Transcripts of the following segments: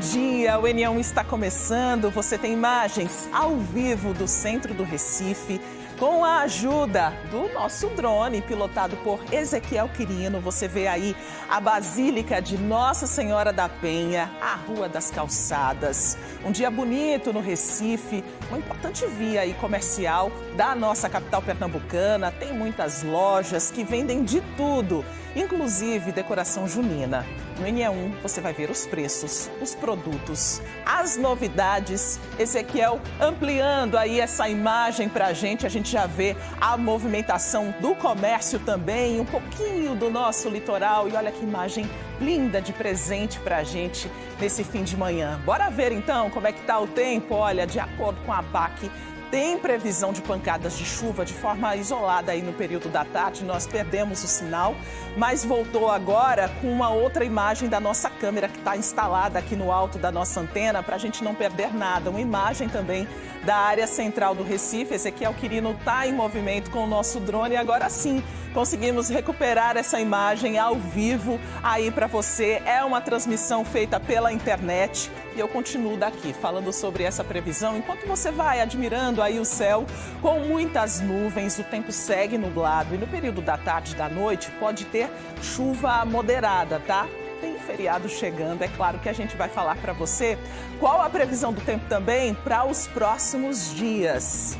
dia, o N1 está começando. Você tem imagens ao vivo do centro do Recife, com a ajuda do nosso drone, pilotado por Ezequiel Quirino. Você vê aí a Basílica de Nossa Senhora da Penha, a Rua das Calçadas. Um dia bonito no Recife, uma importante via aí comercial da nossa capital pernambucana. Tem muitas lojas que vendem de tudo, inclusive decoração junina. No N1 você vai ver os preços, os produtos, as novidades. Ezequiel ampliando aí essa imagem pra gente. A gente já vê a movimentação do comércio também, um pouquinho do nosso litoral. E olha que imagem linda de presente pra gente nesse fim de manhã. Bora ver então como é que tá o tempo. Olha, de acordo com a APAC, tem previsão de pancadas de chuva de forma isolada aí no período da tarde. Nós perdemos o sinal, mas voltou agora com uma outra imagem da nossa câmera que está instalada aqui no alto da nossa antena para a gente não perder nada. Uma imagem também da área central do Recife. Ezequiel Quirino está em movimento com o nosso drone e agora sim conseguimos recuperar essa imagem ao vivo aí para você. É uma transmissão feita pela internet e eu continuo daqui falando sobre essa previsão enquanto você vai admirando aí o céu com muitas nuvens. O tempo segue nublado e no período da tarde e da noite pode ter chuva moderada, tá? Tem feriado chegando, é claro que a gente vai falar para você qual a previsão do tempo também para os próximos dias.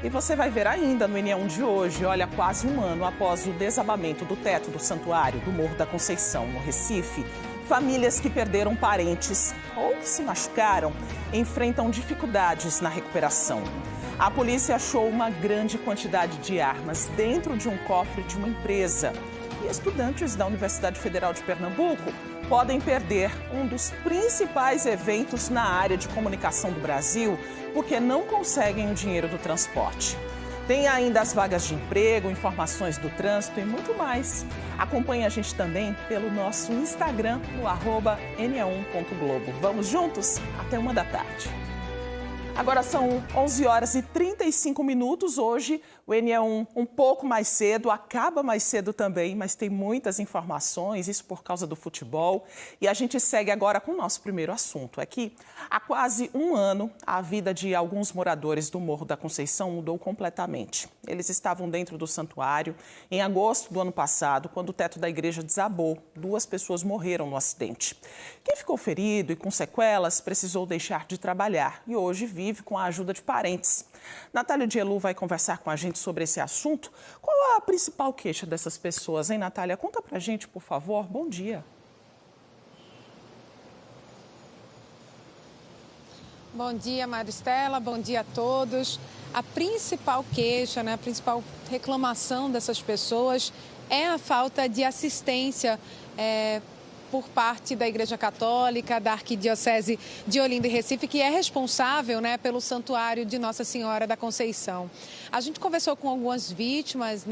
E você vai ver ainda no N1 de hoje, olha, quase um ano após o desabamento do teto do santuário do Morro da Conceição, no Recife, famílias que perderam parentes ou que se machucaram enfrentam dificuldades na recuperação. A polícia achou uma grande quantidade de armas dentro de um cofre de uma empresa. E estudantes da Universidade Federal de Pernambuco podem perder um dos principais eventos na área de comunicação do Brasil porque não conseguem o dinheiro do transporte. Tem ainda as vagas de emprego, informações do trânsito e muito mais. Acompanhe a gente também pelo nosso Instagram, no @n1.globo. Vamos juntos? Até 1 da tarde. Agora são 11 horas e 35 minutos. Hoje o N1 um pouco mais cedo, acaba mais cedo também, mas tem muitas informações, isso por causa do futebol. E a gente segue agora com o nosso primeiro assunto. É que há quase um ano, a vida de alguns moradores do Morro da Conceição mudou completamente. Eles estavam dentro do santuário em agosto do ano passado, quando o teto da igreja desabou. 2 pessoas morreram no acidente. Quem ficou ferido e com sequelas precisou deixar de trabalhar e hoje vive com a ajuda de parentes. Natália Dielu vai conversar com a gente sobre esse assunto. Qual a principal queixa dessas pessoas, hein, Natália? Conta pra gente, por favor. Bom dia. Bom dia, Maristela. Bom dia a todos. A principal queixa, a principal reclamação dessas pessoas é a falta de assistência por parte da Igreja Católica, da Arquidiocese de Olinda e Recife, que é responsável pelo Santuário de Nossa Senhora da Conceição. A gente conversou com algumas vítimas,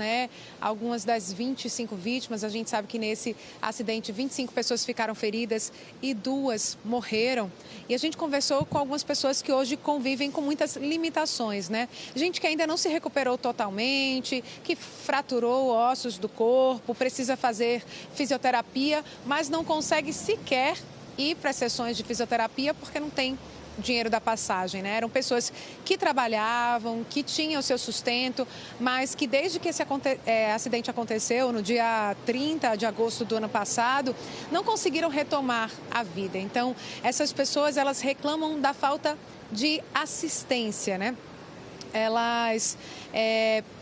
algumas das 25 vítimas. A gente sabe que nesse acidente 25 pessoas ficaram feridas e 2 morreram. E a gente conversou com algumas pessoas que hoje convivem com muitas limitações, Gente que ainda não se recuperou totalmente, que fraturou ossos do corpo, precisa fazer fisioterapia, mas não consegue sequer ir para as sessões de fisioterapia porque não tem dinheiro da passagem, Eram pessoas que trabalhavam, que tinham o seu sustento, mas que desde que esse acidente aconteceu, no dia 30 de agosto do ano passado, não conseguiram retomar a vida. Então, essas pessoas, elas reclamam da falta de assistência,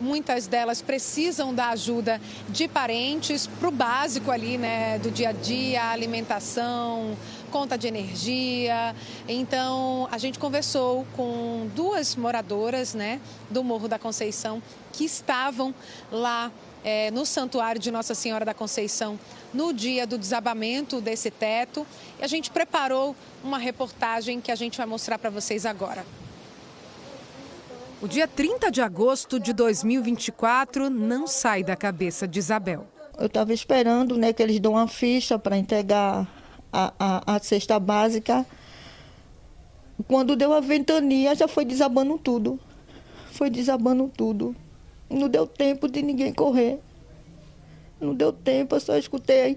Muitas delas precisam da ajuda de parentes para o básico ali, do dia a dia, alimentação, conta de energia. Então, a gente conversou com 2 moradoras, do Morro da Conceição que estavam lá no Santuário de Nossa Senhora da Conceição no dia do desabamento desse teto. E a gente preparou uma reportagem que a gente vai mostrar para vocês agora. O dia 30 de agosto de 2024 não sai da cabeça de Isabel. Eu estava esperando que eles dão uma ficha para entregar a cesta básica. Quando deu a ventania, já foi desabando tudo. Foi desabando tudo. Não deu tempo de ninguém correr. Não deu tempo, eu só escutei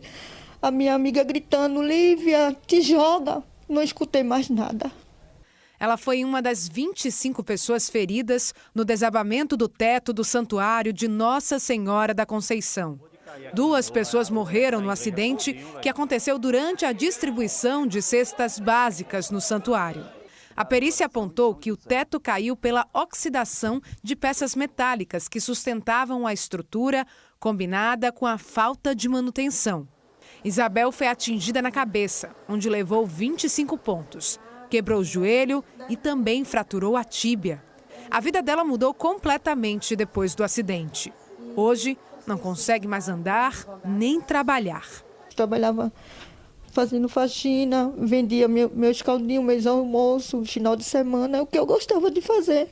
a minha amiga gritando: Lívia, te joga, não escutei mais nada. Ela foi uma das 25 pessoas feridas no desabamento do teto do santuário de Nossa Senhora da Conceição. 2 pessoas morreram no acidente que aconteceu durante a distribuição de cestas básicas no santuário. A perícia apontou que o teto caiu pela oxidação de peças metálicas que sustentavam a estrutura, combinada com a falta de manutenção. Isabel foi atingida na cabeça, onde levou 25 pontos. Quebrou o joelho e também fraturou a tíbia. A vida dela mudou completamente depois do acidente. Hoje, não consegue mais andar nem trabalhar. Trabalhava fazendo faxina, vendia meus caldinhos, meus almoços, final de semana, é o que eu gostava de fazer.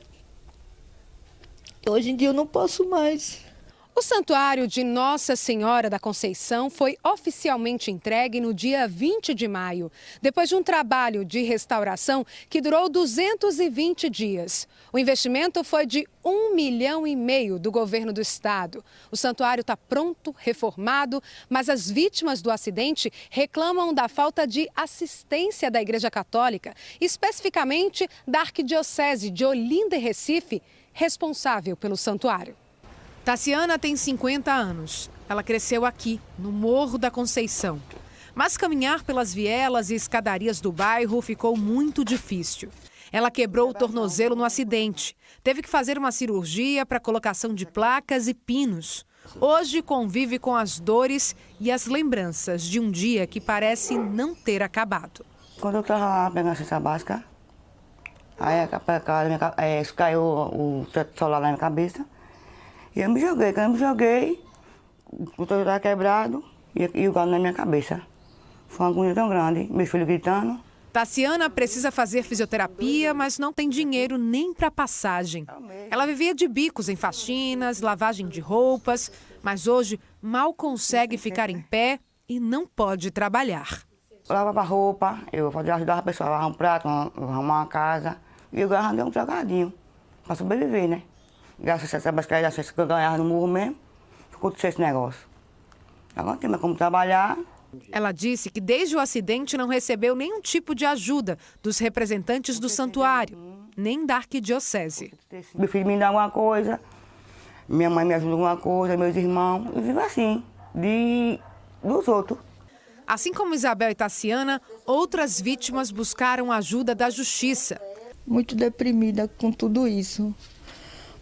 Hoje em dia eu não posso mais. O Santuário de Nossa Senhora da Conceição foi oficialmente entregue no dia 20 de maio, depois de um trabalho de restauração que durou 220 dias. O investimento foi de R$1,5 milhão do governo do estado. O santuário está pronto, reformado, mas as vítimas do acidente reclamam da falta de assistência da Igreja Católica, especificamente da Arquidiocese de Olinda e Recife, responsável pelo santuário. Tassiana tem 50 anos. Ela cresceu aqui, no Morro da Conceição. Mas caminhar pelas vielas e escadarias do bairro ficou muito difícil. Ela quebrou o tornozelo no acidente. Teve que fazer uma cirurgia para colocação de placas e pinos. Hoje convive com as dores e as lembranças de um dia que parece não ter acabado. Quando eu estava lá pegando a cesta básica, aí caiu o teto solar na minha cabeça. E eu me joguei. Quando eu me joguei, o tornozelo estava quebrado e o galo na minha cabeça. Foi uma agonia tão grande, meus filhos gritando. Tassiana precisa fazer fisioterapia, mas não tem dinheiro nem para passagem. Ela vivia de bicos em faxinas, lavagem de roupas, mas hoje mal consegue ficar em pé e não pode trabalhar. Eu lavava roupa, eu ajudava a pessoa a lavar um prato, arrumar uma casa. E eu ganhava um trocadinho para sobreviver, né? Graças a essa basquete que eu ganhava no morro mesmo, aconteceu esse negócio. Agora não tem mais como trabalhar. Ela disse que desde o acidente não recebeu nenhum tipo de ajuda dos representantes do santuário, nem da arquidiocese. Meu filho me dá alguma coisa, minha mãe me ajuda alguma coisa, meus irmãos, eu vivo assim, dos outros. Assim como Isabel e Tassiana, outras vítimas buscaram ajuda da justiça. Muito deprimida com tudo isso,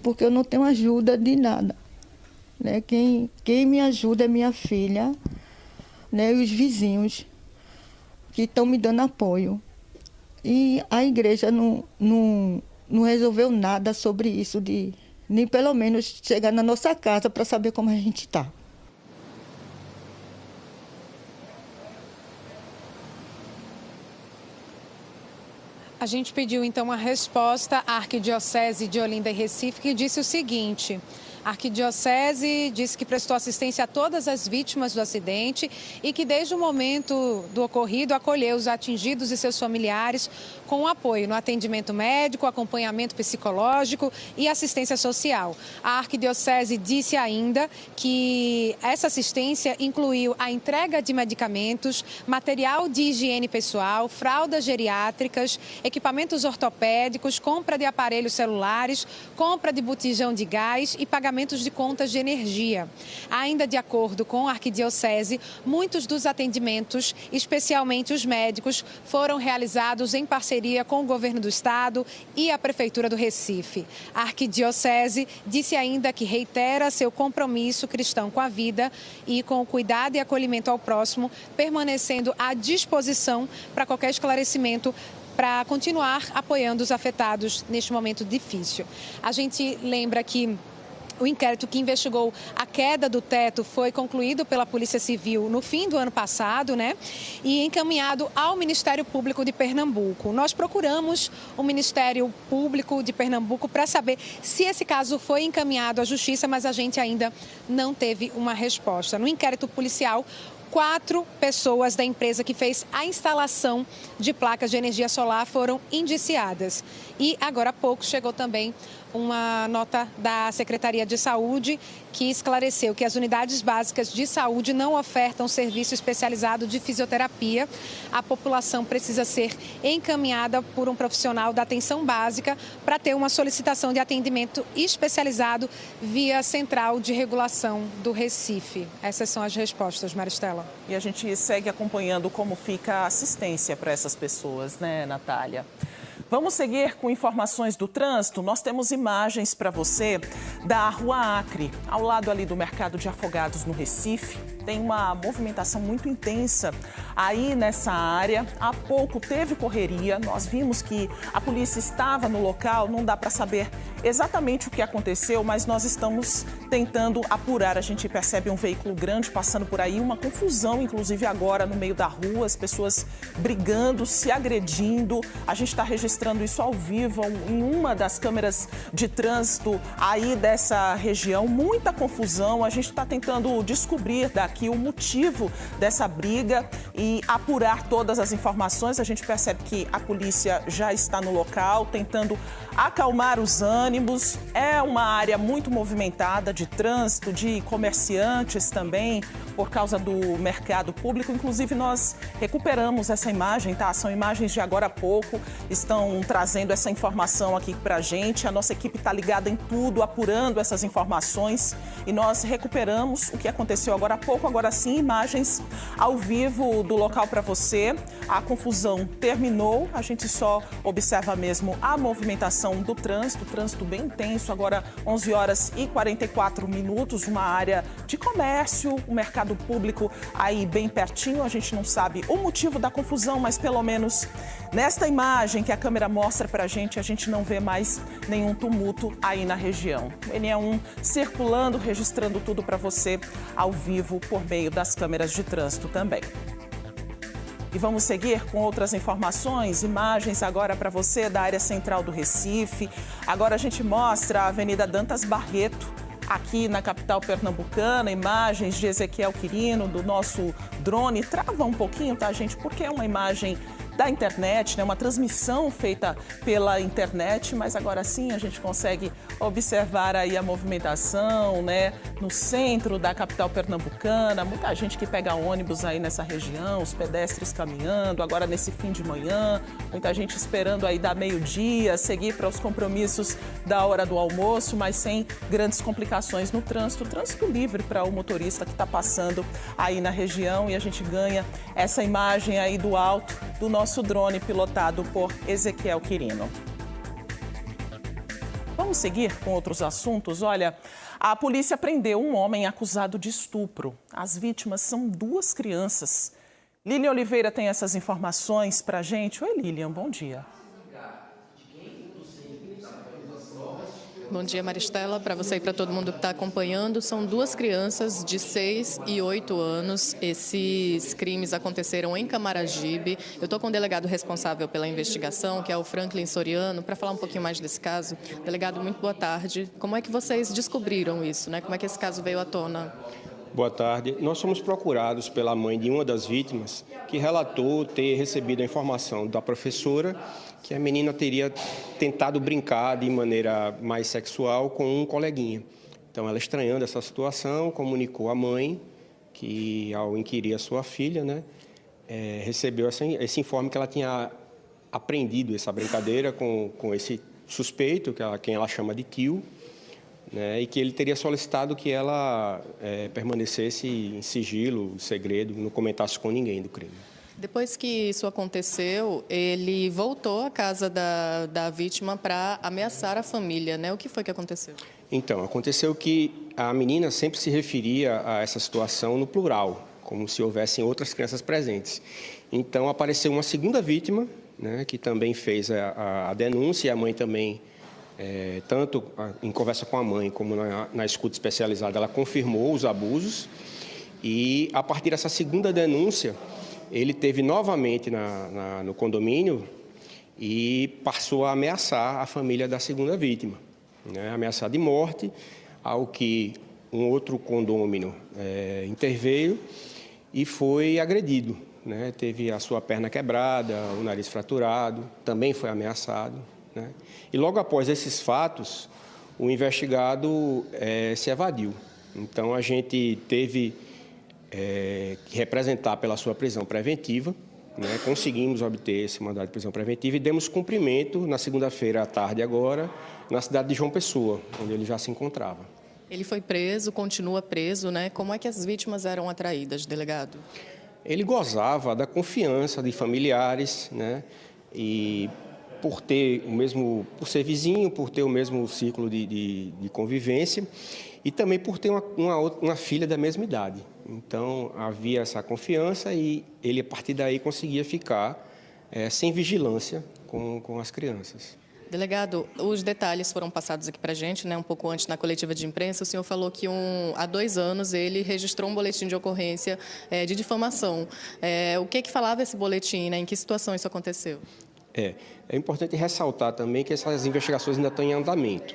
porque eu não tenho ajuda de nada. Né? Quem me ajuda é minha filha, né? E os vizinhos que estão me dando apoio. E a igreja não resolveu nada sobre isso, nem pelo menos chegar na nossa casa para saber como a gente está. A gente pediu, então, uma resposta à Arquidiocese de Olinda e Recife, que disse o seguinte: a Arquidiocese disse que prestou assistência a todas as vítimas do acidente e que, desde o momento do ocorrido, acolheu os atingidos e seus familiares com apoio no atendimento médico, acompanhamento psicológico e assistência social. A Arquidiocese disse ainda que essa assistência incluiu a entrega de medicamentos, material de higiene pessoal, fraldas geriátricas, equipamentos ortopédicos, compra de aparelhos celulares, compra de botijão de gás e pagamento de contas de energia. Ainda de acordo com a Arquidiocese, muitos dos atendimentos, especialmente os médicos, foram realizados em parceria com o governo do estado e a Prefeitura do Recife. A Arquidiocese disse ainda que reitera seu compromisso cristão com a vida e com o cuidado e acolhimento ao próximo, permanecendo à disposição para qualquer esclarecimento para continuar apoiando os afetados neste momento difícil. A gente lembra que o inquérito que investigou a queda do teto foi concluído pela Polícia Civil no fim do ano passado, né? E encaminhado ao Ministério Público de Pernambuco. Nós procuramos o Ministério Público de Pernambuco para saber se esse caso foi encaminhado à Justiça, mas a gente ainda não teve uma resposta. No inquérito policial, 4 pessoas da empresa que fez a instalação de placas de energia solar foram indiciadas. E agora há pouco chegou também uma nota da Secretaria de Saúde que esclareceu que as unidades básicas de saúde não ofertam serviço especializado de fisioterapia. A população precisa ser encaminhada por um profissional da atenção básica para ter uma solicitação de atendimento especializado via Central de Regulação do Recife. Essas são as respostas, Maristela. E a gente segue acompanhando como fica a assistência para essas pessoas, né, Natália? Vamos seguir com informações do trânsito. Nós temos imagens para você da Rua Acre, ao lado ali do Mercado de Afogados, no Recife. Tem uma movimentação muito intensa aí nessa área. Há pouco teve correria, nós vimos que a polícia estava no local, não dá para saber exatamente o que aconteceu, mas nós estamos tentando apurar. A gente percebe um veículo grande passando por aí, uma confusão, inclusive agora no meio da rua, as pessoas brigando, se agredindo. A gente está registrando isso ao vivo em uma das câmeras de trânsito aí dessa região. Muita confusão, a gente está tentando descobrir daqui o motivo dessa briga e apurar todas as informações. A gente percebe que a polícia já está no local, tentando acalmar os ânimos. É uma área muito movimentada de trânsito, de comerciantes também, por causa do mercado público. Inclusive, nós recuperamos essa imagem, tá? São imagens de agora há pouco, estão trazendo essa informação aqui pra gente. A nossa equipe está ligada em tudo, apurando essas informações e nós recuperamos o que aconteceu agora há pouco. Agora sim, imagens ao vivo do local para você. A confusão terminou, a gente só observa mesmo a movimentação do trânsito, trânsito bem intenso. Agora 11 horas e 44 minutos, uma área de comércio, o mercado público aí bem pertinho. A gente não sabe o motivo da confusão, mas pelo menos nesta imagem que a câmera mostra para a gente não vê mais nenhum tumulto aí na região. O NE1 circulando, registrando tudo para você ao vivo por meio das câmeras de trânsito também. E vamos seguir com outras informações, imagens agora para você da área central do Recife. Agora a gente mostra a Avenida Dantas Barreto, aqui na capital pernambucana, imagens de Ezequiel Quirino, do nosso drone. Trava um pouquinho, tá, gente? Porque é uma imagem da internet, né? Uma transmissão feita pela internet, mas agora sim a gente consegue observar aí a movimentação, né? No centro da capital pernambucana, muita gente que pega ônibus aí nessa região, os pedestres caminhando, agora nesse fim de manhã, muita gente esperando aí da meio-dia, seguir para os compromissos da hora do almoço, mas sem grandes complicações no trânsito, trânsito livre para o motorista que está passando aí na região, e a gente ganha essa imagem aí do alto do nosso drone pilotado por Ezequiel Quirino. Vamos seguir com outros assuntos. Olha, a polícia prendeu um homem acusado de estupro. As vítimas são 2 crianças. Lilian Oliveira tem essas informações pra gente. Oi, Lilian, bom dia. Bom dia, Maristela. Para você e para todo mundo que está acompanhando, são 2 crianças de 6 e 8 anos. Esses crimes aconteceram em Camaragibe. Eu estou com o delegado responsável pela investigação, que é o Franklin Soriano, para falar um pouquinho mais desse caso. Delegado, muito boa tarde. Como é que vocês descobriram isso, né? Como é que esse caso veio à tona? Boa tarde. Nós fomos procurados pela mãe de uma das vítimas, que relatou ter recebido a informação da professora que a menina teria tentado brincar de maneira mais sexual com um coleguinha. Então, ela, estranhando essa situação, comunicou à mãe que, ao inquirir a sua filha, né, recebeu esse informe que ela tinha aprendido essa brincadeira com esse suspeito, quem ela chama de tio, né, e que ele teria solicitado que ela permanecesse em sigilo, segredo, não comentasse com ninguém do crime. Depois que isso aconteceu, ele voltou à casa da vítima para ameaçar a família, né? O que foi que aconteceu? Então, aconteceu que a menina sempre se referia a essa situação no plural, como se houvessem outras crianças presentes. Então, apareceu uma segunda vítima, né, que também fez a denúncia, e a mãe também, tanto em conversa com a mãe como na escuta especializada, ela confirmou os abusos. E, a partir dessa segunda denúncia, ele teve novamente no condomínio e passou a ameaçar a família da segunda vítima, né? Ameaçar de morte, ao que um outro condômino interveio e foi agredido, né? Teve a sua perna quebrada, o nariz fraturado, também foi ameaçado, né? E logo após esses fatos, o investigado se evadiu. Então, a gente teve que representar pela sua prisão preventiva, né? Conseguimos obter esse mandado de prisão preventiva e demos cumprimento na segunda-feira à tarde agora, na cidade de João Pessoa, onde ele já se encontrava. Ele foi preso, continua preso, né? Como é que as vítimas eram atraídas, delegado? Ele gozava da confiança de familiares, né? E por ser vizinho, por ter o mesmo ciclo de convivência e também por ter uma filha da mesma idade. Então, havia essa confiança e ele, a partir daí, conseguia ficar sem vigilância com as crianças. Delegado, os detalhes foram passados aqui para a gente, né? Um pouco antes, na coletiva de imprensa, o senhor falou que há 2 anos ele registrou um boletim de ocorrência de difamação. O que falava esse boletim, né? Em que situação isso aconteceu? É importante ressaltar também que essas investigações ainda estão em andamento.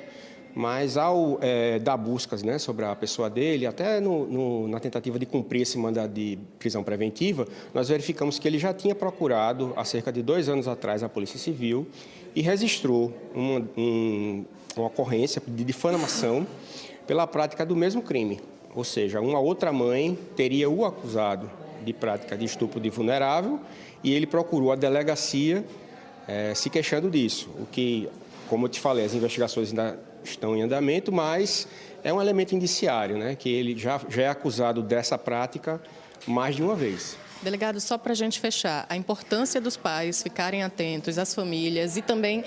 Mas ao dar buscas, né, sobre a pessoa dele, até na tentativa de cumprir esse mandado de prisão preventiva, nós verificamos que ele já tinha procurado, há cerca de 2 anos atrás, a Polícia Civil e registrou uma ocorrência de difamação pela prática do mesmo crime. Ou seja, uma outra mãe teria o acusado de prática de estupro de vulnerável e ele procurou a delegacia se queixando disso. O que, como eu te falei, as investigações ainda estão em andamento, mas é um elemento indiciário, né, que ele já é acusado dessa prática mais de uma vez. Delegado, só para a gente fechar, a importância dos pais ficarem atentos, às famílias e também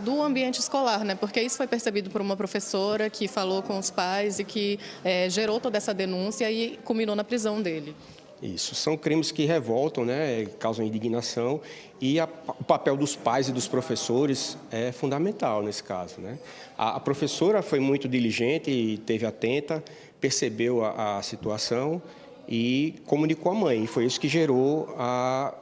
do ambiente escolar, né? Porque isso foi percebido por uma professora que falou com os pais e que gerou toda essa denúncia e culminou na prisão dele. Isso, são crimes que revoltam, né, causam indignação e o papel dos pais e dos professores é fundamental nesse caso, né? A professora foi muito diligente e esteve atenta, percebeu a situação e comunicou à mãe. E foi isso que gerou a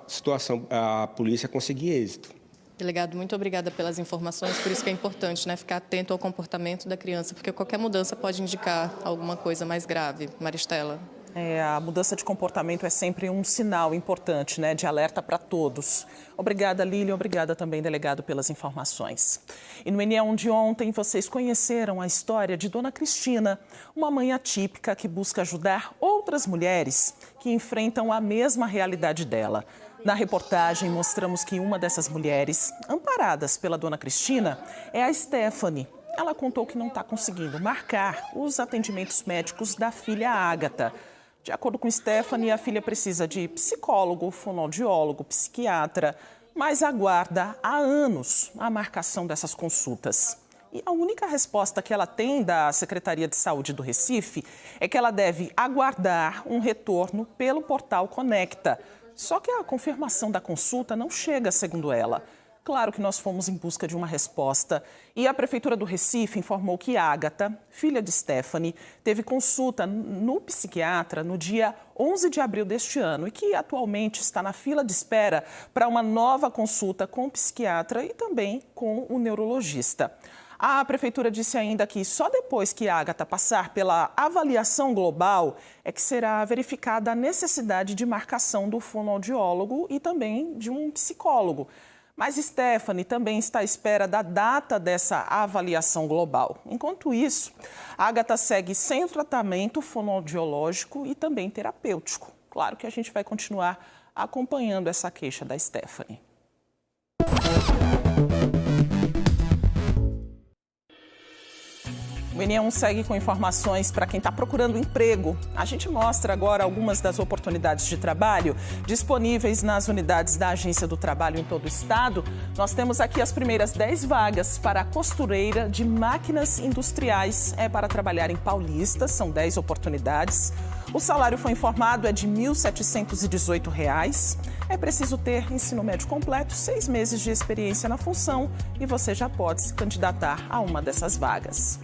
polícia conseguir êxito. Delegado, muito obrigada pelas informações, por isso que é importante, né, ficar atento ao comportamento da criança, porque qualquer mudança pode indicar alguma coisa mais grave. Maristela. A mudança de comportamento é sempre um sinal importante, né, de alerta para todos. Obrigada, Lília. Obrigada também, delegado, pelas informações. E no N1 de ontem, vocês conheceram a história de Dona Cristina, uma mãe atípica que busca ajudar outras mulheres que enfrentam a mesma realidade dela. Na reportagem, mostramos que uma dessas mulheres, amparadas pela Dona Cristina, é a Stephanie. Ela contou que não está conseguindo marcar os atendimentos médicos da filha Ágata. De acordo com Stephanie, a filha precisa de psicólogo, fonoaudiólogo, psiquiatra, mas aguarda há anos a marcação dessas consultas. E a única resposta que ela tem da Secretaria de Saúde do Recife é que ela deve aguardar um retorno pelo portal Conecta. Só que a confirmação da consulta não chega, segundo ela. Claro que nós fomos em busca de uma resposta e a Prefeitura do Recife informou que Ágata, filha de Stephanie, teve consulta no psiquiatra no dia 11 de abril deste ano e que atualmente está na fila de espera para uma nova consulta com o psiquiatra e também com o neurologista. A Prefeitura disse ainda que só depois que Ágata passar pela avaliação global é que será verificada a necessidade de marcação do fonoaudiólogo e também de um psicólogo. Mas Stephanie também está à espera da data dessa avaliação global. Enquanto isso, Ágata segue sem o tratamento fonoaudiológico e também terapêutico. Claro que a gente vai continuar acompanhando essa queixa da Stephanie. O N1 segue com informações para quem está procurando emprego. A gente mostra agora algumas das oportunidades de trabalho disponíveis nas unidades da Agência do Trabalho em todo o estado. Nós temos aqui as primeiras 10 vagas para a costureira de máquinas industriais. É para trabalhar em Paulista, são 10 oportunidades. O salário foi informado, é de R$ 1.718. É preciso ter ensino médio completo, 6 meses de experiência na função e você já pode se candidatar a uma dessas vagas.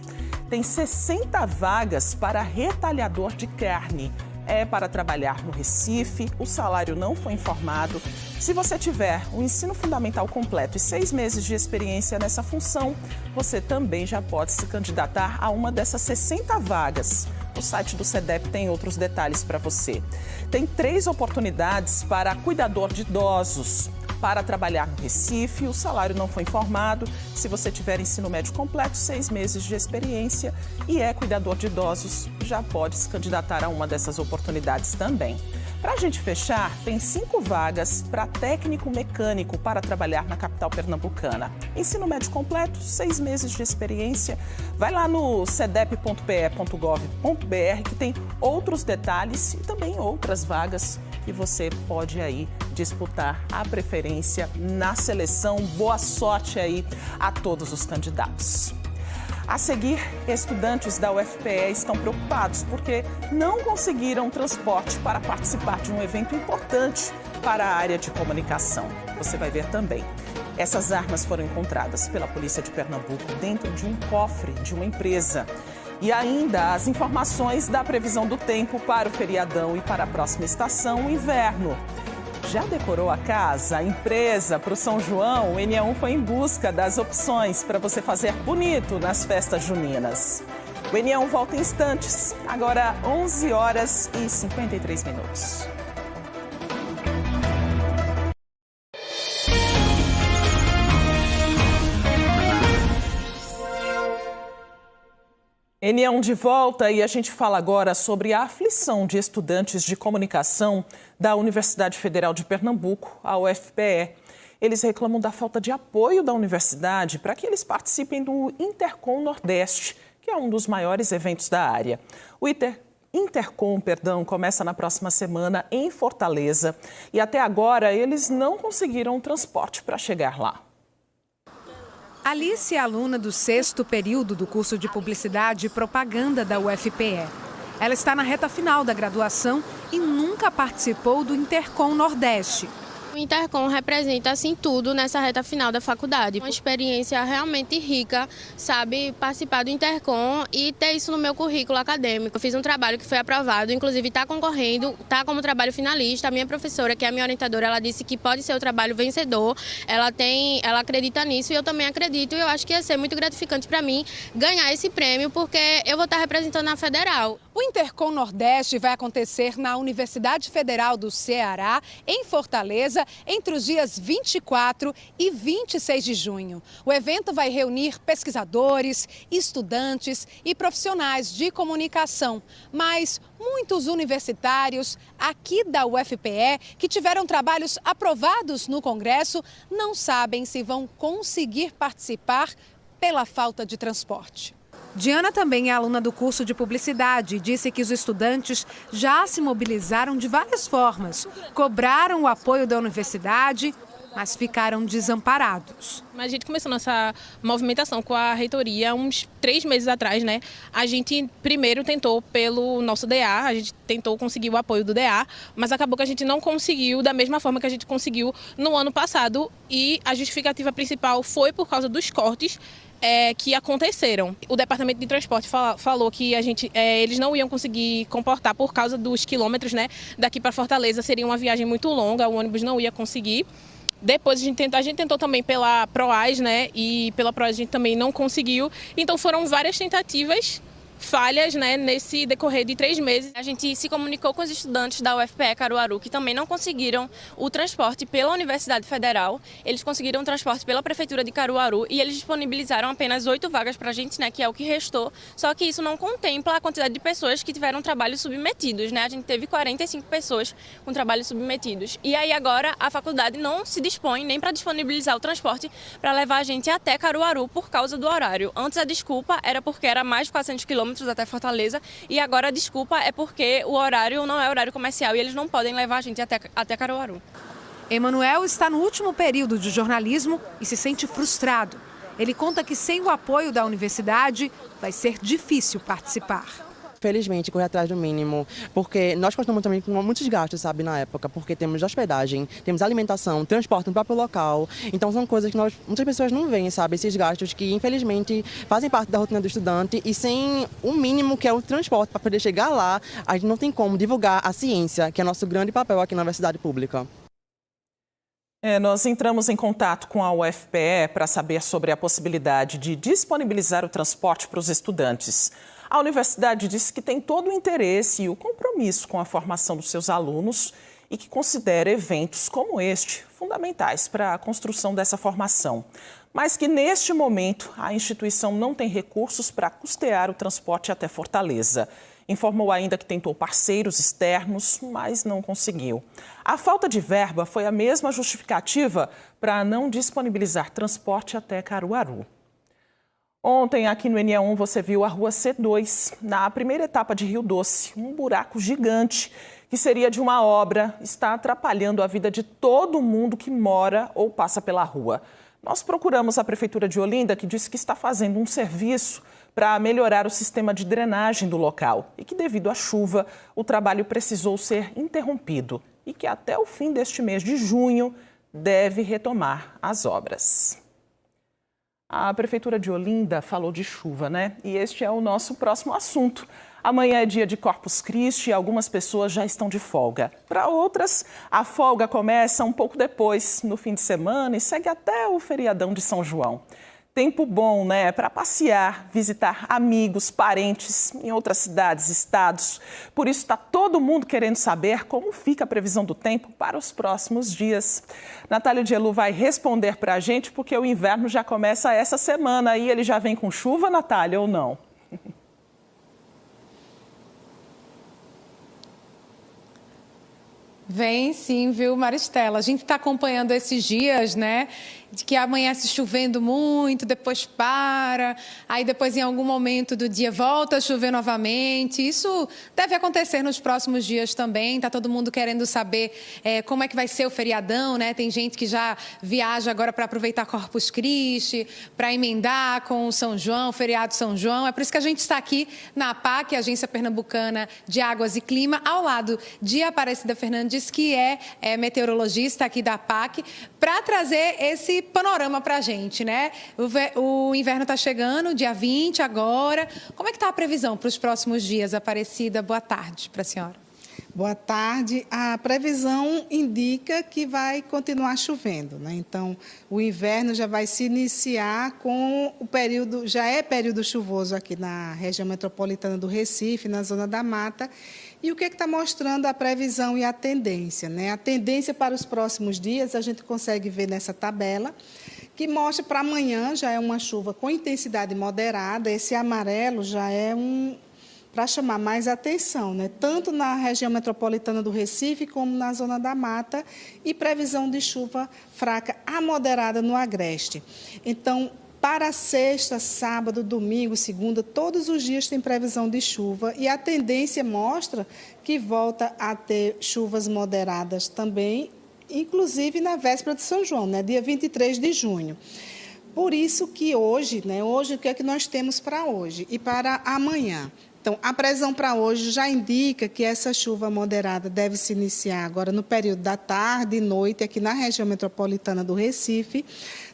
Tem 60 vagas para retalhador de carne. É para trabalhar no Recife, o salário não foi informado. Se você tiver o ensino fundamental completo e 6 meses de experiência nessa função, você também já pode se candidatar a uma dessas 60 vagas. O site do SEDEP tem outros detalhes para você. Tem 3 oportunidades para cuidador de idosos. Para trabalhar no Recife, o salário não foi informado. Se você tiver ensino médio completo, 6 meses de experiência e é cuidador de idosos, já pode se candidatar a uma dessas oportunidades também. Para a gente fechar, tem 5 vagas para técnico mecânico para trabalhar na capital pernambucana. Ensino médio completo, 6 meses de experiência. Vai lá no cedep.pe.gov.br que tem outros detalhes e também outras vagas que você pode aí disputar a preferência na seleção. Boa sorte aí a todos os candidatos. A seguir, estudantes da UFPE estão preocupados porque não conseguiram transporte para participar de um evento importante para a área de comunicação. Você vai ver também. Essas armas foram encontradas pela Polícia de Pernambuco dentro de um cofre de uma empresa. E ainda as informações da previsão do tempo para o feriadão e para a próxima estação, o inverno. Já decorou a casa, a empresa para o São João? O NE1 foi em busca das opções para você fazer bonito nas festas juninas. O NE1 volta em instantes, agora 11h53. NE1 de volta e a gente fala agora sobre a aflição de estudantes de comunicação da Universidade Federal de Pernambuco, a UFPE. Eles reclamam da falta de apoio da universidade para que eles participem do Intercom Nordeste, que é um dos maiores eventos da área. O Intercom, começa na próxima semana em Fortaleza e até agora eles não conseguiram transporte para chegar lá. Alice é aluna do 6º período do curso de Publicidade e Propaganda da UFPE. Ela está na reta final da graduação e nunca participou do Intercom Nordeste. O Intercom representa, assim, tudo nessa reta final da faculdade. Uma experiência realmente rica, sabe, participar do Intercom e ter isso no meu currículo acadêmico. Eu fiz um trabalho que foi aprovado, inclusive está concorrendo, está como trabalho finalista. A minha professora, que é a minha orientadora, ela disse que pode ser o trabalho vencedor. Ela acredita nisso e eu também acredito. E eu acho que ia ser muito gratificante para mim ganhar esse prêmio, porque eu vou estar representando a Federal. O Intercom Nordeste vai acontecer na Universidade Federal do Ceará, em Fortaleza, entre os dias 24 e 26 de junho. O evento vai reunir pesquisadores, estudantes e profissionais de comunicação, mas muitos universitários aqui da UFPE que tiveram trabalhos aprovados no Congresso não sabem se vão conseguir participar pela falta de transporte. Diana também é aluna do curso de Publicidade e disse que os estudantes já se mobilizaram de várias formas, cobraram o apoio da universidade, mas ficaram desamparados. A gente começou nossa movimentação com a reitoria uns 3 meses atrás, né? A gente primeiro tentou pelo nosso DA, a gente tentou conseguir o apoio do DA, mas acabou que a gente não conseguiu da mesma forma que a gente conseguiu no ano passado e a justificativa principal foi por causa dos cortes que aconteceram. O Departamento de Transporte falou que eles não iam conseguir comportar por causa dos quilômetros, né? Daqui para Fortaleza seria uma viagem muito longa, o ônibus não ia conseguir. Depois a gente tentou também pela PROAS, né? E pela PROAS a gente também não conseguiu. Então foram várias tentativas falhas, né, nesse decorrer de 3 meses. A gente se comunicou com os estudantes da UFPE Caruaru, que também não conseguiram o transporte pela Universidade Federal. Eles conseguiram o transporte pela Prefeitura de Caruaru e eles disponibilizaram apenas 8 vagas para a gente, né, que é o que restou. Só que isso não contempla a quantidade de pessoas que tiveram trabalhos submetidos, né? A gente teve 45 pessoas com trabalhos submetidos. E aí agora a faculdade não se dispõe nem para disponibilizar o transporte para levar a gente até Caruaru por causa do horário. Antes a desculpa era porque era mais de 400 quilômetros até Fortaleza e agora a desculpa é porque o horário não é horário comercial e eles não podem levar a gente até Caruaru. Emanuel está no último período de jornalismo e se sente frustrado. Ele conta que sem o apoio da universidade vai ser difícil participar. Felizmente, correr atrás do mínimo, porque nós contamos também com muitos gastos, sabe, na época, porque temos hospedagem, temos alimentação, transporte no próprio local, então são coisas que muitas pessoas não veem, sabe, esses gastos que, infelizmente, fazem parte da rotina do estudante e sem o mínimo que é o transporte para poder chegar lá, a gente não tem como divulgar a ciência, que é nosso grande papel aqui na universidade pública. Nós entramos em contato com a UFPE para saber sobre a possibilidade de disponibilizar o transporte para os estudantes. A universidade disse que tem todo o interesse e o compromisso com a formação dos seus alunos e que considera eventos como este fundamentais para a construção dessa formação. Mas que, neste momento, a instituição não tem recursos para custear o transporte até Fortaleza. Informou ainda que tentou parceiros externos, mas não conseguiu. A falta de verba foi a mesma justificativa para não disponibilizar transporte até Caruaru. Ontem, aqui no NE1, você viu a rua C2, na primeira etapa de Rio Doce. Um buraco gigante que seria de uma obra está atrapalhando a vida de todo mundo que mora ou passa pela rua. Nós procuramos a Prefeitura de Olinda, que disse que está fazendo um serviço para melhorar o sistema de drenagem do local e que, devido à chuva, o trabalho precisou ser interrompido e que até o fim deste mês de junho deve retomar as obras. A Prefeitura de Olinda falou de chuva, né? E este é o nosso próximo assunto. Amanhã é dia de Corpus Christi e algumas pessoas já estão de folga. Para outras, a folga começa um pouco depois, no fim de semana, e segue até o feriadão de São João. Tempo bom, né? Para passear, visitar amigos, parentes em outras cidades, estados. Por isso está todo mundo querendo saber como fica a previsão do tempo para os próximos dias. Natália Dielu vai responder para a gente, porque o inverno já começa essa semana e ele já vem com chuva, Natália, ou não? Vem sim, viu, Maristela? A gente está acompanhando esses dias, né? De que amanhece chovendo muito, depois para, aí depois em algum momento do dia volta a chover novamente. Isso deve acontecer nos próximos dias também. Está todo mundo querendo saber como é que vai ser o feriadão, né? Tem gente que já viaja agora para aproveitar Corpus Christi, para emendar com o São João, o feriado São João. É por isso que a gente está aqui na APAC, Agência Pernambucana de Águas e Clima, ao lado de Aparecida Fernandes, que é meteorologista aqui da APAC, para trazer esse panorama para a gente, né? O inverno está chegando, dia 20 agora. Como é que está a previsão para os próximos dias, Aparecida? Boa tarde para a senhora. Boa tarde. A previsão indica que vai continuar chovendo, né? Então, o inverno já vai se iniciar com o período, já é período chuvoso aqui na região metropolitana do Recife, na zona da Mata. E o que está mostrando a previsão e a tendência, né? A tendência para os próximos dias, a gente consegue ver nessa tabela, que mostra para amanhã já é uma chuva com intensidade moderada. Esse amarelo já é para chamar mais atenção, né? Tanto na região metropolitana do Recife como na zona da Mata, e previsão de chuva fraca a moderada no Agreste. Então, para sexta, sábado, domingo, segunda, todos os dias tem previsão de chuva e a tendência mostra que volta a ter chuvas moderadas também, inclusive na véspera de São João, né? Dia 23 de junho. Por isso que hoje, né? Hoje, o que é que nós temos para hoje e para amanhã? Então, a previsão para hoje já indica que essa chuva moderada deve se iniciar agora no período da tarde e noite, aqui na região metropolitana do Recife.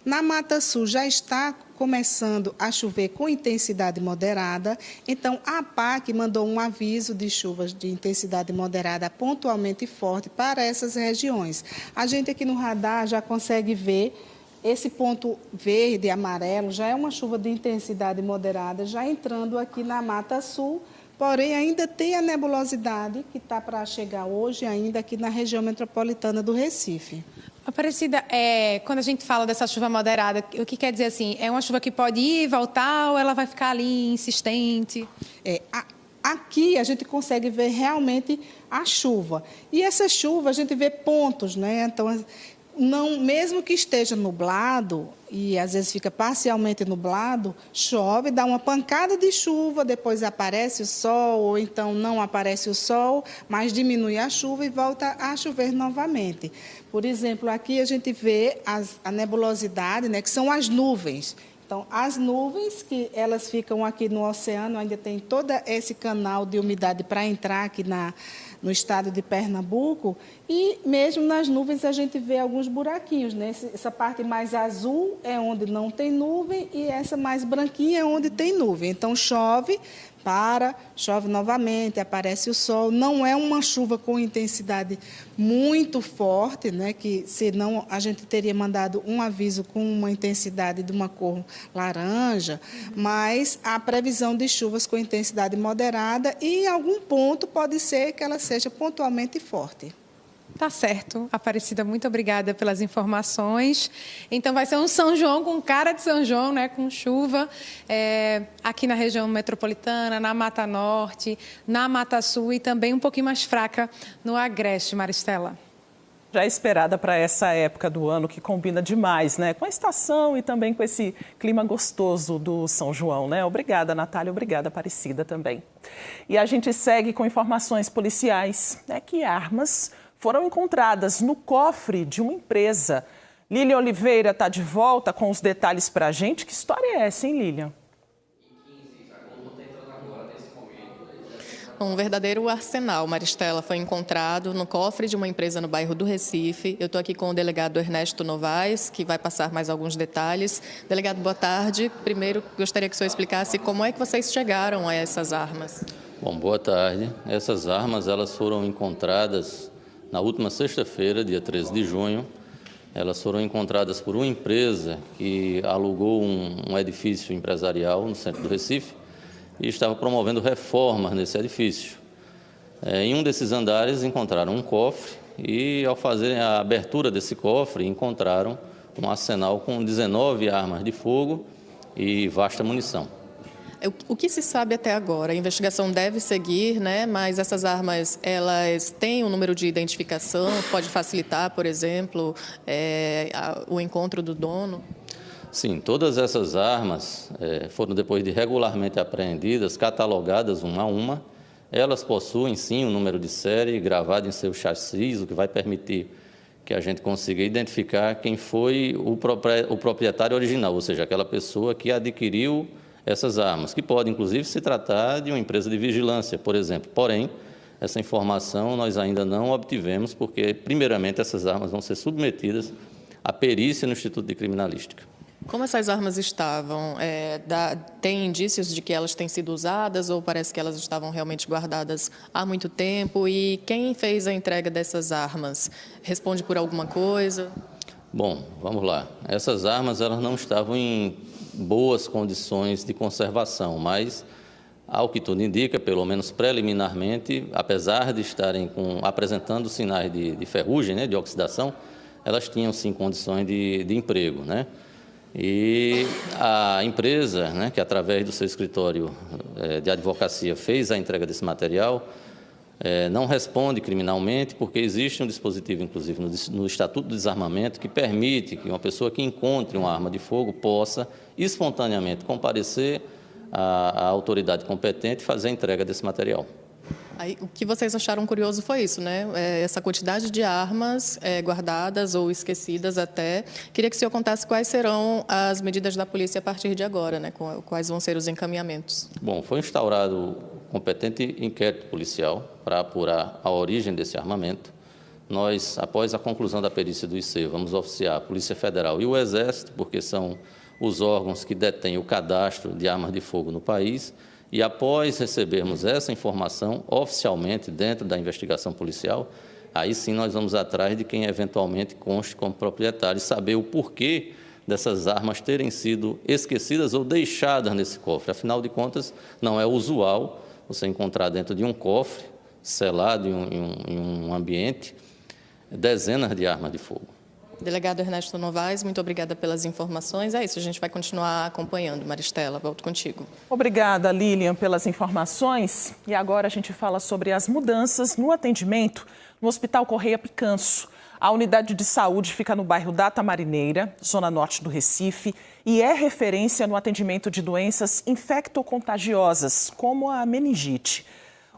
Na Mata Sul já está começando a chover com intensidade moderada. Então, a APAC mandou um aviso de chuvas de intensidade moderada pontualmente forte para essas regiões. A gente aqui no radar já consegue ver esse ponto verde e amarelo, já é uma chuva de intensidade moderada, já entrando aqui na Mata Sul, porém ainda tem a nebulosidade que está para chegar hoje ainda aqui na região metropolitana do Recife. Aparecida, quando a gente fala dessa chuva moderada, o que quer dizer assim? É uma chuva que pode ir e voltar ou ela vai ficar ali insistente? Aqui a gente consegue ver realmente a chuva. E essa chuva a gente vê pontos, né? Então, não, mesmo que esteja nublado, e às vezes fica parcialmente nublado, chove, dá uma pancada de chuva, depois aparece o sol, ou então não aparece o sol, mas diminui a chuva e volta a chover novamente. Por exemplo, aqui a gente vê a nebulosidade, né, que são as nuvens. Então, as nuvens, que elas ficam aqui no oceano, ainda tem todo esse canal de umidade para entrar aqui no estado de Pernambuco, e mesmo nas nuvens a gente vê alguns buraquinhos, né? Essa parte mais azul é onde não tem nuvem e essa mais branquinha é onde tem nuvem. Então, chove, para, chove novamente, aparece o sol. Não é uma chuva com intensidade muito forte, né, que senão a gente teria mandado um aviso com uma intensidade de uma cor laranja, mas há previsão de chuvas com intensidade moderada e em algum ponto pode ser que ela seja pontualmente forte. Tá certo. Aparecida, muito obrigada pelas informações. Então, vai ser um São João com cara de São João, né? Com chuva, aqui na região metropolitana, na Mata Norte, na Mata Sul e também um pouquinho mais fraca no Agreste, Maristela. Já esperada para essa época do ano, que combina demais, né? Com a estação e também com esse clima gostoso do São João, né? Obrigada, Natália. Obrigada, Aparecida, também. E a gente segue com informações policiais, né? Que armas foram encontradas no cofre de uma empresa. Lília Oliveira está de volta com os detalhes para a gente. Que história é essa, hein, Lília? Um verdadeiro arsenal, Maristela, foi encontrado no cofre de uma empresa no bairro do Recife. Eu estou aqui com o delegado Ernesto Novaes, que vai passar mais alguns detalhes. Delegado, boa tarde. Primeiro, gostaria que o senhor explicasse como é que vocês chegaram a essas armas. Bom, boa tarde. Essas armas elas foram encontradas na última sexta-feira, dia 13 de junho. Elas foram encontradas por uma empresa que alugou um edifício empresarial no centro do Recife e estava promovendo reformas nesse edifício. Em um desses andares encontraram um cofre e, ao fazerem a abertura desse cofre, encontraram um arsenal com 19 armas de fogo e vasta munição. O que se sabe até agora? A investigação deve seguir, né? Mas essas armas, elas têm um número de identificação, pode facilitar, por exemplo, o encontro do dono? Sim, todas essas armas foram, depois de regularmente apreendidas, catalogadas uma a uma. Elas possuem, sim, um número de série gravado em seu chassis, o que vai permitir que a gente consiga identificar quem foi o proprietário original, ou seja, aquela pessoa que adquiriu essas armas, que pode, inclusive, se tratar de uma empresa de vigilância, por exemplo. Porém, essa informação nós ainda não obtivemos, porque, primeiramente, essas armas vão ser submetidas à perícia no Instituto de Criminalística. Como essas armas estavam? Tem indícios de que elas têm sido usadas ou parece que elas estavam realmente guardadas há muito tempo? E quem fez a entrega dessas armas responde por alguma coisa? Bom, vamos lá. Essas armas elas não estavam em boas condições de conservação, mas, ao que tudo indica, pelo menos preliminarmente, apesar de estarem apresentando sinais de ferrugem, né, de oxidação, elas tinham sim condições de emprego, né? E a empresa, né, que através do seu escritório de advocacia fez a entrega desse material, não responde criminalmente, porque existe um dispositivo, inclusive, no Estatuto do Desarmamento, que permite que uma pessoa que encontre uma arma de fogo possa espontaneamente comparecer à autoridade competente e fazer a entrega desse material. Aí, o que vocês acharam curioso foi isso, né? Essa quantidade de armas guardadas ou esquecidas até. Queria que o senhor contasse quais serão as medidas da polícia a partir de agora, né? Quais vão ser os encaminhamentos. Bom, foi instaurado competente inquérito policial para apurar a origem desse armamento. Nós, após a conclusão da perícia do IC, vamos oficiar a Polícia Federal e o Exército, porque são os órgãos que detêm o cadastro de armas de fogo no país. E após recebermos essa informação oficialmente dentro da investigação policial, aí sim nós vamos atrás de quem eventualmente conste como proprietário e saber o porquê dessas armas terem sido esquecidas ou deixadas nesse cofre. Afinal de contas, não é usual você encontrar dentro de um cofre, selado em um ambiente, dezenas de armas de fogo. Delegado Ernesto Novaes, muito obrigada pelas informações. É isso, a gente vai continuar acompanhando. Maristela, volto contigo. Obrigada, Lilian, pelas informações. E agora a gente fala sobre as mudanças no atendimento no Hospital Correia Picanço. A unidade de saúde fica no bairro da Tamarineira, zona norte do Recife, e é referência no atendimento de doenças infectocontagiosas, como a meningite.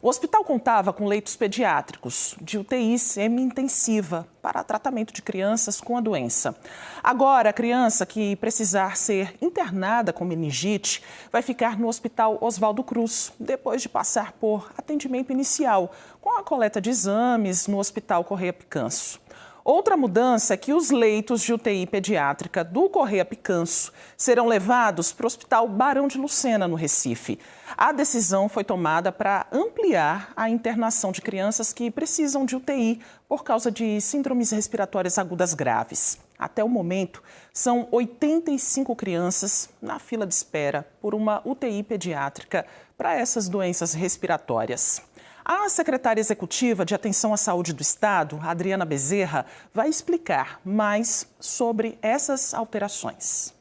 O hospital contava com leitos pediátricos, de UTI semi-intensiva, para tratamento de crianças com a doença. Agora, a criança que precisar ser internada com meningite vai ficar no Hospital Oswaldo Cruz, depois de passar por atendimento inicial, com a coleta de exames no Hospital Correia Picanço. Outra mudança é que os leitos de UTI pediátrica do Correia Picanço serão levados para o Hospital Barão de Lucena, no Recife. A decisão foi tomada para ampliar a internação de crianças que precisam de UTI por causa de síndromes respiratórias agudas graves. Até o momento, são 85 crianças na fila de espera por uma UTI pediátrica para essas doenças respiratórias. A secretária executiva de Atenção à Saúde do Estado, Adriana Bezerra, vai explicar mais sobre essas alterações.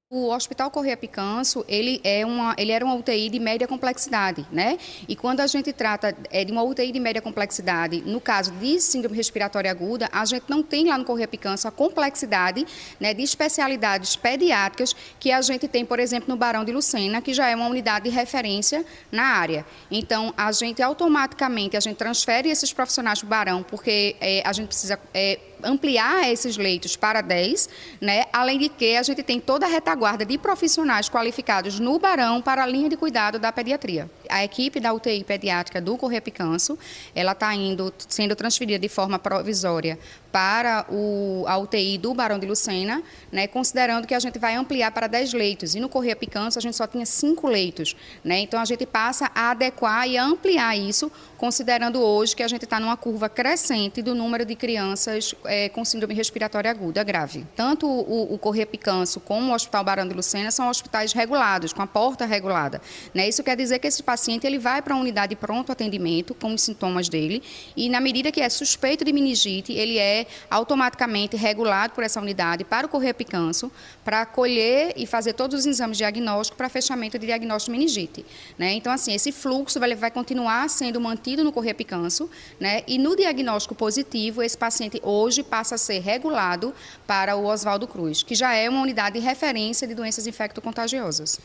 O Hospital Correia Picanço, ele era uma UTI de média complexidade, né? E quando a gente trata de uma UTI de média complexidade, no caso de síndrome respiratória aguda, a gente não tem lá no Correia Picanço a complexidade, né, de especialidades pediátricas que a gente tem, por exemplo, no Barão de Lucena, que já é uma unidade de referência na área. Então, a gente automaticamente transfere esses profissionais para o Barão, porque a gente precisa ampliar esses leitos para 10, né? Além de que a gente tem toda a retaguarda de profissionais qualificados no Barão para a linha de cuidado da pediatria. A equipe da UTI pediátrica do Correia Picanço, ela está sendo transferida de forma provisória para a UTI do Barão de Lucena, né, considerando que a gente vai ampliar para 10 leitos. E no Correia Picanço a gente só tinha 5 leitos. Né? Então a gente passa a adequar e a ampliar isso, considerando hoje que a gente está numa curva crescente do número de crianças com síndrome respiratória aguda grave. Tanto o Correia Picanço como o Hospital Barão de Lucena são hospitais regulados, com a porta regulada. Né? Isso quer dizer que esse paciente ele vai para a unidade de pronto atendimento com os sintomas dele e, na medida que é suspeito de meningite, ele é automaticamente regulado por essa unidade para o Correia Picanço para colher e fazer todos os exames diagnósticos para fechamento de diagnóstico de meningite. Né? Então, assim, esse fluxo vai continuar sendo mantido no Correia Picanço, né? E no diagnóstico positivo, esse paciente hoje passa a ser regulado para o Oswaldo Cruz, que já é uma unidade de referência de doenças infecto-contagiosas.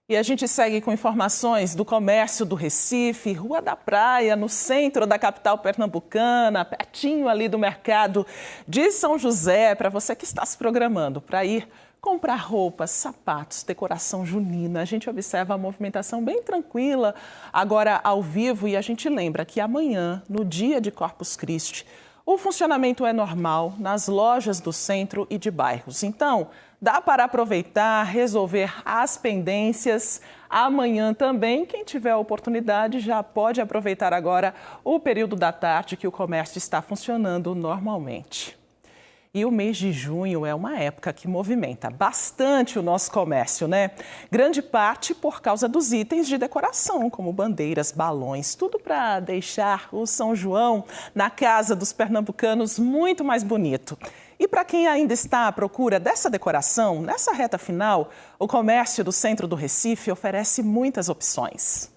E a gente segue com informações do comércio do Recife, Rua da Praia, no centro da capital pernambucana, pertinho ali do mercado de São José, para você que está se programando para ir comprar roupas, sapatos, decoração junina. A gente observa a movimentação bem tranquila agora ao vivo e a gente lembra que amanhã, no dia de Corpus Christi, o funcionamento é normal nas lojas do centro e de bairros. Então, dá para aproveitar, resolver as pendências. Amanhã também, quem tiver a oportunidade já pode aproveitar agora o período da tarde que o comércio está funcionando normalmente. E o mês de junho é uma época que movimenta bastante o nosso comércio, né? Grande parte por causa dos itens de decoração, como bandeiras, balões, tudo para deixar o São João na casa dos pernambucanos muito mais bonito. E para quem ainda está à procura dessa decoração, nessa reta final, o comércio do centro do Recife oferece muitas opções.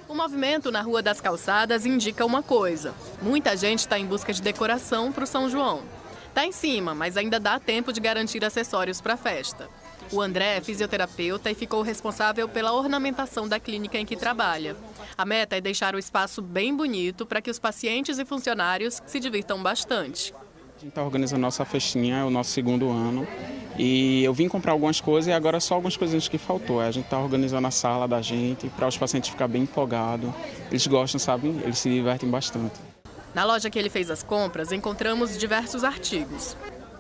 O movimento na Rua das Calçadas indica uma coisa. Muita gente está em busca de decoração para o São João. Está em cima, mas ainda dá tempo de garantir acessórios para a festa. O André é fisioterapeuta e ficou responsável pela ornamentação da clínica em que trabalha. A meta é deixar o espaço bem bonito para que os pacientes e funcionários se divirtam bastante. A gente está organizando nossa festinha, é o nosso segundo ano. E eu vim comprar algumas coisas e agora só algumas coisinhas que faltou. A gente está organizando a sala da gente para os pacientes ficarem bem empolgados. Eles gostam, sabe? Eles se divertem bastante. Na loja que ele fez as compras, encontramos diversos artigos.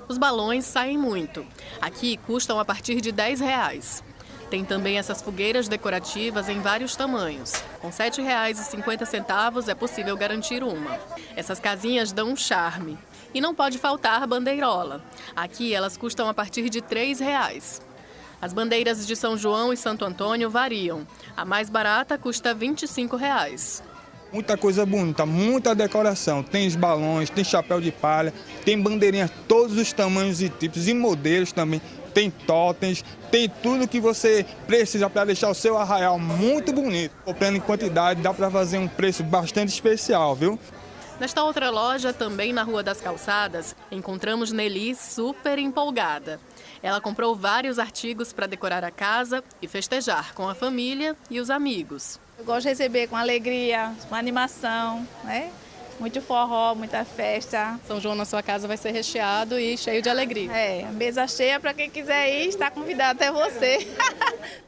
Os balões saem muito. Aqui custam a partir de R$10. Tem também essas fogueiras decorativas em vários tamanhos. Com R$ 7,50 é possível garantir uma. Essas casinhas dão um charme. E não pode faltar bandeirola. Aqui elas custam a partir de R$ 3. As bandeiras de São João e Santo Antônio variam. A mais barata custa R$ 25. Muita coisa bonita, muita decoração. Tem os balões, tem chapéu de palha, tem bandeirinhas todos os tamanhos e tipos e modelos também. Tem totens, tem tudo que você precisa para deixar o seu arraial muito bonito. Comprando em quantidade, dá para fazer um preço bastante especial, viu? Nesta outra loja, também na Rua das Calçadas, encontramos Nelly super empolgada. Ela comprou vários artigos para decorar a casa e festejar com a família e os amigos. Eu gosto de receber com alegria, com animação, né? Muito forró, muita festa. São João na sua casa vai ser recheado e cheio de alegria. É, mesa cheia para quem quiser ir, está convidado até você.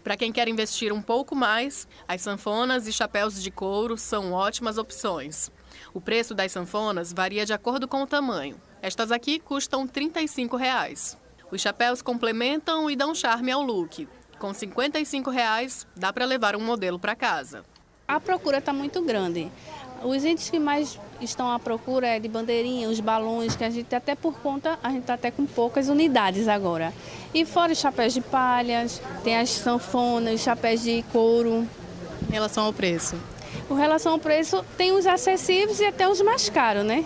Para quem quer investir um pouco mais, as sanfonas e chapéus de couro são ótimas opções. O preço das sanfonas varia de acordo com o tamanho. Estas aqui custam R$ 35. Os chapéus complementam e dão charme ao look. Com R$ 55 dá para levar um modelo para casa. A procura está muito grande. Os itens que mais estão à procura é de bandeirinha, os balões, que a gente até por conta, a gente está até com poucas unidades agora. E fora os chapéus de palhas, tem as sanfonas, os chapéus de couro. Em relação ao preço? Com relação ao preço, tem os acessíveis e até os mais caros, né?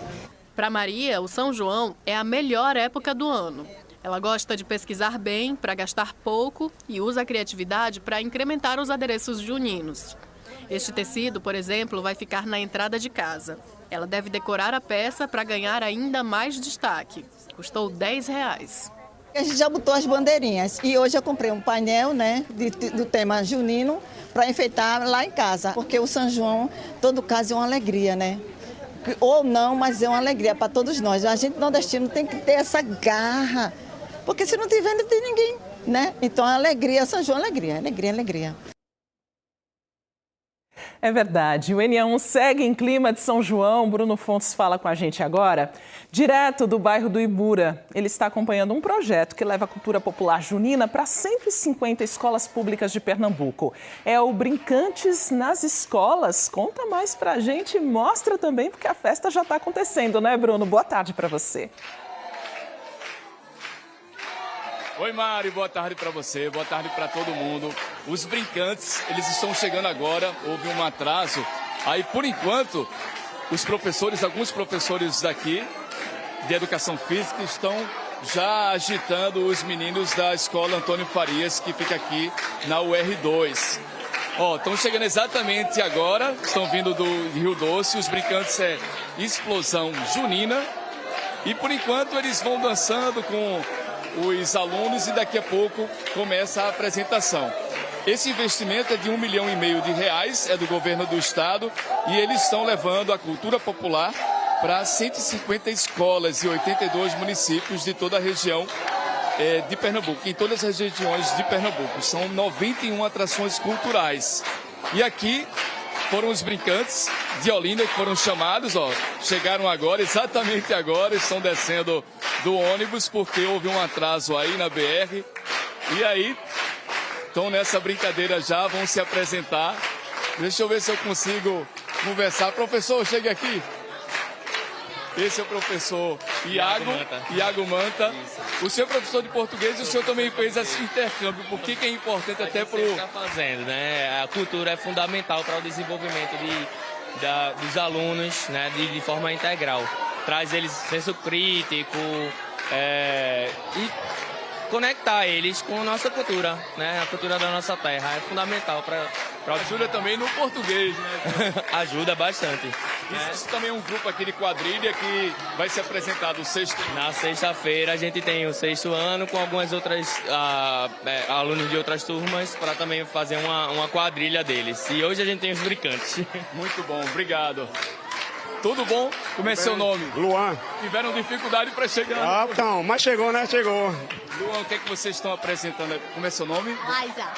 Para Maria, o São João é a melhor época do ano. Ela gosta de pesquisar bem para gastar pouco e usa a criatividade para incrementar os adereços juninos. Este tecido, por exemplo, vai ficar na entrada de casa. Ela deve decorar a peça para ganhar ainda mais destaque. Custou R$ 10. A gente já botou as bandeirinhas e hoje eu comprei um painel, né, do tema junino para enfeitar lá em casa. Porque o São João, todo caso, é uma alegria, né? Ou não, mas é uma alegria para todos nós. A gente nordestino tem que ter essa garra, porque se não tiver, não tem ninguém, né? Então a alegria, São João, alegria, alegria, alegria. É verdade. O NA1 segue em clima de São João. Bruno Fontes fala com a gente agora, direto do bairro do Ibura. Ele está acompanhando um projeto que leva a cultura popular junina para 150 escolas públicas de Pernambuco. É o Brincantes nas Escolas. Conta mais pra gente e mostra também, porque a festa já está acontecendo, né, Bruno? Boa tarde para você. Oi, Mari, boa tarde para você, boa tarde para todo mundo. Os brincantes, eles estão chegando agora, houve um atraso. Aí, por enquanto, alguns professores daqui de Educação Física estão já agitando os meninos da Escola Antônio Farias, que fica aqui na UR2. Estão chegando exatamente agora, estão vindo do Rio Doce, os brincantes é Explosão Junina. E, por enquanto, eles vão dançando com os alunos e daqui a pouco começa a apresentação. Esse investimento é de R$1,5 milhão é do governo do estado e eles estão levando a cultura popular para 150 escolas e 82 municípios de toda a região de Pernambuco, em todas as regiões de Pernambuco. São 91 atrações culturais. E aqui foram os brincantes de Olinda que foram chamados, chegaram agora, exatamente agora, estão descendo do ônibus porque houve um atraso aí na BR. E aí, estão nessa brincadeira já, vão se apresentar. Deixa eu ver se eu consigo conversar. Professor, chegue aqui. Esse é o professor Iago Manta. O senhor é professor de português e o senhor também fez esse intercâmbio. Por que é importante até para o... está fazendo, né? A cultura é fundamental para o desenvolvimento dos alunos, né? De forma integral. Traz eles senso crítico e conectar eles com a nossa cultura, né? A cultura da nossa terra. É fundamental para... Ajuda também no português, né? Ajuda bastante. Isso também é um grupo aqui de quadrilha que vai ser apresentado na sexta-feira. A gente tem o 6º ano com algumas outras alunos de outras turmas para também fazer uma quadrilha deles. E hoje a gente tem os brincantes. Muito bom, obrigado. Tudo bom? Como é seu nome? Luan. Tiveram dificuldade para chegar? Então, mas chegou, né? Chegou. Luan, o que é que vocês estão apresentando? Como é seu nome? Laisa.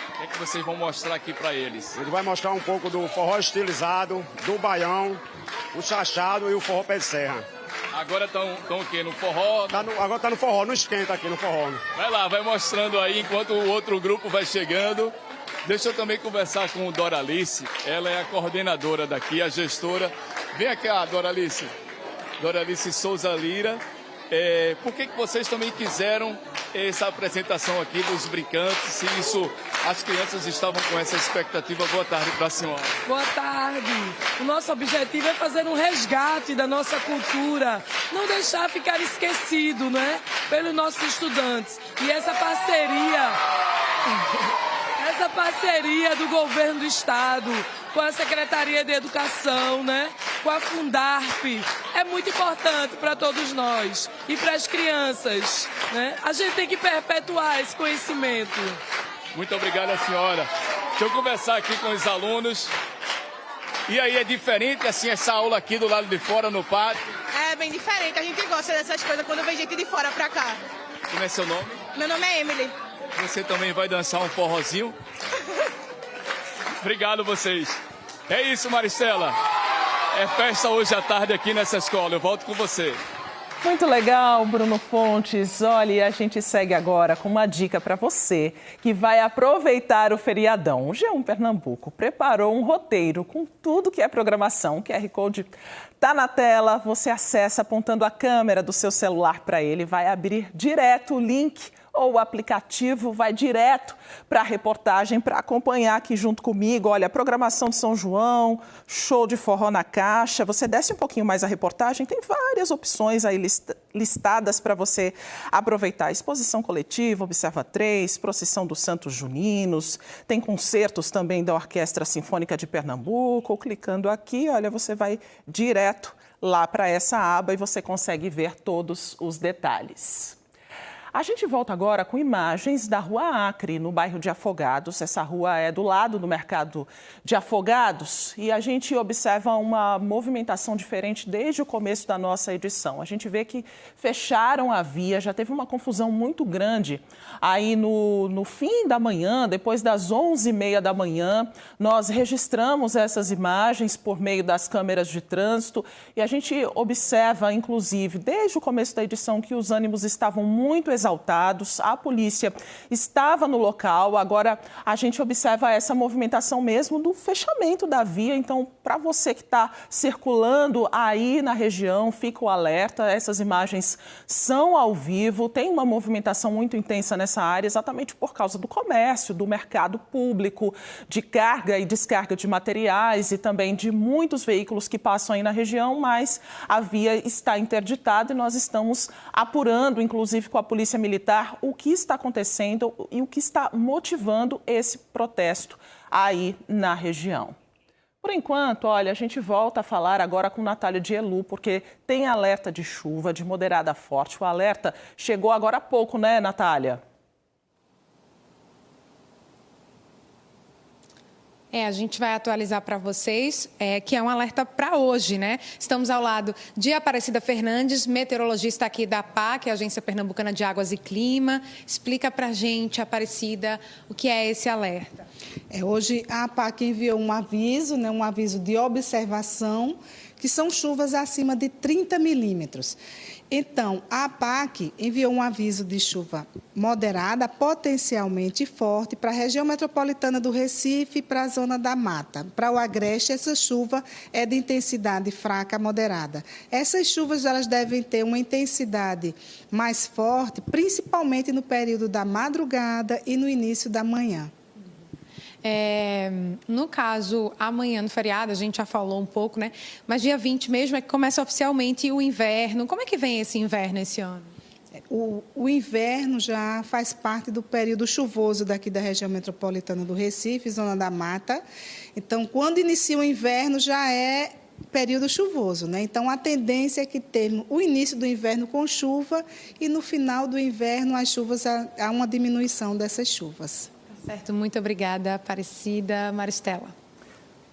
O que é que vocês vão mostrar aqui para eles? Ele vai mostrar um pouco do forró estilizado, do baião, o chachado e o forró pé de serra. Agora estão o quê? No forró? Agora tá no forró, no esquenta aqui no forró. Vai lá, vai mostrando aí enquanto o outro grupo vai chegando. Deixa eu também conversar com o Doralice. Ela é a coordenadora daqui, a gestora. Vem cá, Doralice. Doralice Souza Lira. Por que vocês também quiseram essa apresentação aqui dos brincantes? Se isso, as crianças estavam com essa expectativa. Boa tarde para a senhora. Boa tarde. O nosso objetivo é fazer um resgate da nossa cultura, não deixar ficar esquecido, né, pelos nossos estudantes. E essa parceria do governo do estado com a Secretaria de Educação, né, com a Fundarp, é muito importante para todos nós e para as crianças, né? A gente tem que perpetuar esse conhecimento. Muito obrigado, senhora. Deixa eu conversar aqui com os alunos. E aí, é diferente assim essa aula aqui do lado de fora no pátio? É bem diferente, a gente gosta dessas coisas quando vem gente de fora para cá. Como é seu nome? Meu nome é Emily. Você também vai dançar um forrozinho? Obrigado vocês. É isso, Maristela. É festa hoje à tarde aqui nessa escola. Eu volto com você. Muito legal, Bruno Fontes. Olha, e a gente segue agora com uma dica para você que vai aproveitar o feriadão. O G1 Pernambuco preparou um roteiro com tudo que é programação. O QR Code está na tela, você acessa apontando a câmera do seu celular para ele, vai abrir direto o link ou o aplicativo, vai direto para a reportagem para acompanhar aqui junto comigo. Olha, a programação de São João, show de forró na caixa. Você desce um pouquinho mais a reportagem, tem várias opções aí listadas para você aproveitar. Exposição coletiva, Observa 3, procissão dos Santos Juninos, tem concertos também da Orquestra Sinfônica de Pernambuco. Clicando aqui, olha, você vai direto lá para essa aba e você consegue ver todos os detalhes. A gente volta agora com imagens da Rua Acre, no bairro de Afogados. Essa rua é do lado do mercado de Afogados e a gente observa uma movimentação diferente desde o começo da nossa edição. A gente vê que fecharam a via, já teve uma confusão muito grande. Aí no fim da manhã, depois das 11h30 da manhã, nós registramos essas imagens por meio das câmeras de trânsito e a gente observa, inclusive, desde o começo da edição, que os ânimos estavam muito exaltados, a polícia estava no local. Agora a gente observa essa movimentação mesmo do fechamento da via. Então, para você que está circulando aí na região, fica o alerta, essas imagens são ao vivo, tem uma movimentação muito intensa nessa área, exatamente por causa do comércio, do mercado público, de carga e descarga de materiais e também de muitos veículos que passam aí na região, mas a via está interditada e nós estamos apurando, inclusive com a Polícia Militar, o que está acontecendo e o que está motivando esse protesto aí na região. Por enquanto, olha, a gente volta a falar agora com Natália de Elu, porque tem alerta de chuva de moderada a forte. O alerta chegou agora há pouco, né, Natália? A gente vai atualizar para vocês, que é um alerta para hoje, né? Estamos ao lado de Aparecida Fernandes, meteorologista aqui da APAC, Agência Pernambucana de Águas e Clima. Explica para a gente, Aparecida, o que é esse alerta. Hoje a APAC enviou um aviso, né, um aviso de observação, que são chuvas acima de 30 milímetros. Então, a APAC enviou um aviso de chuva moderada, potencialmente forte, para a região metropolitana do Recife e para a zona da Mata. Para o Agreste, essa chuva é de intensidade fraca a moderada. Essas chuvas elas devem ter uma intensidade mais forte, principalmente no período da madrugada e no início da manhã. No caso, amanhã no feriado, a gente já falou um pouco, né? Mas dia 20 mesmo é que começa oficialmente o inverno. Como é que vem esse inverno esse ano? O inverno já faz parte do período chuvoso daqui da região metropolitana do Recife, zona da Mata. Então, quando inicia o inverno, já é período chuvoso, né? Então, a tendência é que tenha o início do inverno com chuva e no final do inverno as chuvas, há uma diminuição dessas chuvas. Certo, muito obrigada, Aparecida. Maristela.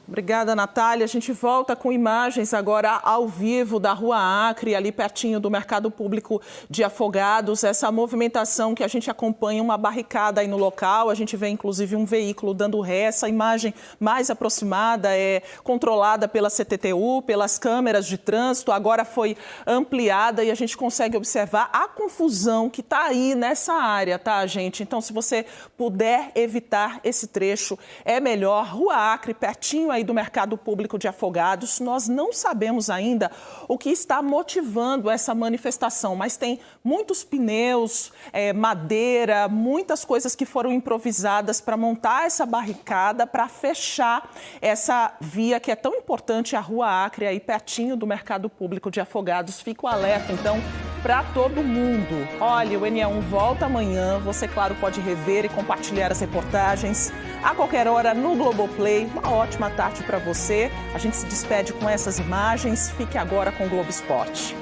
Obrigada, Natália. A gente volta com imagens agora ao vivo da Rua Acre, ali pertinho do Mercado Público de Afogados. Essa movimentação que a gente acompanha, uma barricada aí no local. A gente vê, inclusive, um veículo dando ré. Essa imagem mais aproximada é controlada pela CTTU, pelas câmeras de trânsito. Agora foi ampliada e a gente consegue observar a confusão que está aí nessa área, tá, gente? Então, se você puder evitar esse trecho, é melhor. Rua Acre, pertinho aí do Mercado Público de Afogados. Nós não sabemos ainda o que está motivando essa manifestação, mas tem muitos pneus, madeira, muitas coisas que foram improvisadas para montar essa barricada, para fechar essa via que é tão importante, a Rua Acre, aí pertinho do Mercado Público de Afogados. Fica o alerta, então, para todo mundo. Olha, o NE1 volta amanhã. Você, claro, pode rever e compartilhar as reportagens a qualquer hora no Globoplay. Uma ótima tarde para você. A gente se despede com essas imagens. Fique agora com o Globo Esporte.